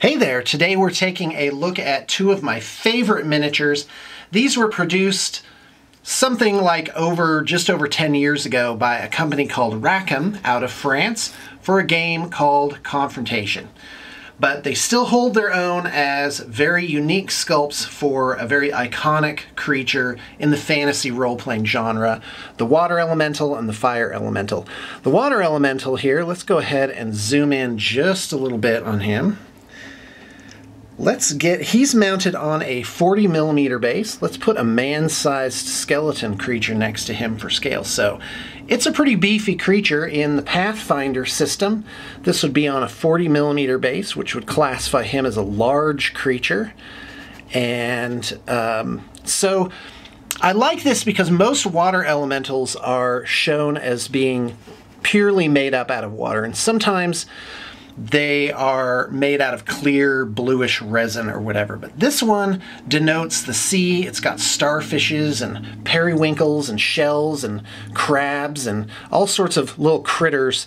Hey there, today we're taking a look at two of my favorite miniatures. These were produced something like just over 10 years ago by a company called Rackham out of France for a game called Confrontation. But they still hold their own as very unique sculpts for a very iconic creature in the fantasy role-playing genre, the water elemental and the fire elemental. The water elemental here, let's go ahead and zoom in just a little bit on him. He's mounted on a 40mm base. Let's put a man-sized skeleton creature next to him for scale. So it's a pretty beefy creature in the Pathfinder system. This would be on a 40mm base, which would classify him as a large creature. And so I like this because most water elementals are shown as being purely made up out of water, and sometimes they are made out of clear bluish resin or whatever. But this one denotes the sea. It's got starfishes and periwinkles and shells and crabs and all sorts of little critters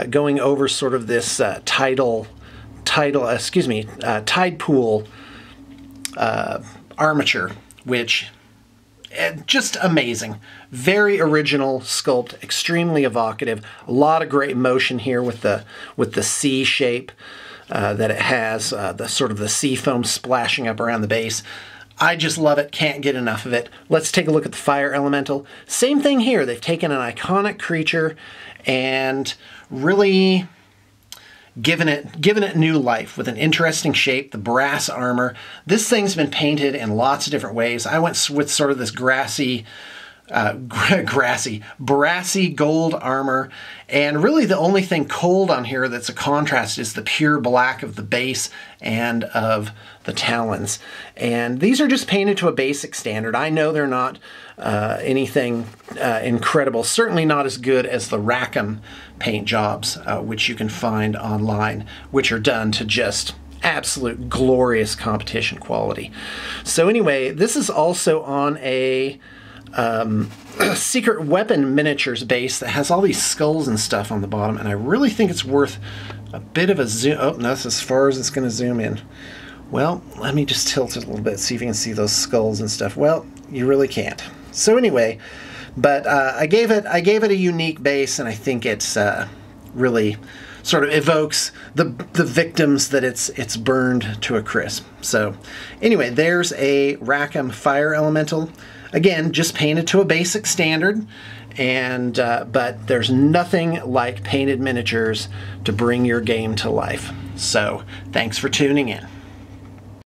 going over sort of this tide pool armature, which just amazing. Very original sculpt, extremely evocative. A lot of great motion here with the sea shape that it has, the sort of the sea foam splashing up around the base. I just love it, can't get enough of it. Let's take a look at the fire elemental. Same thing here. They've taken an iconic creature and really given it new life with an interesting shape, the brass armor. This thing's been painted in lots of different ways. I went with sort of this brassy gold armor, and really the only thing cold on here that's a contrast is the pure black of the base and of the talons. And these are just painted to a basic standard. I know they're not anything incredible, certainly not as good as the Rackham paint jobs, which you can find online, which are done to just absolute glorious competition quality. So anyway, this is also on a secret weapon miniatures base that has all these skulls and stuff on the bottom, and I really think it's worth a bit of a zoom. Oh, no, that's as far as it's going to zoom in. Well, let me just tilt it a little bit, see if you can see those skulls and stuff. Well, you really can't. So anyway, but I gave it a unique base, and I think it's really sort of evokes the victims that it's burned to a crisp. So anyway, there's a Rackham fire elemental. Again, just painted to a basic standard, and but there's nothing like painted miniatures to bring your game to life. So thanks for tuning in.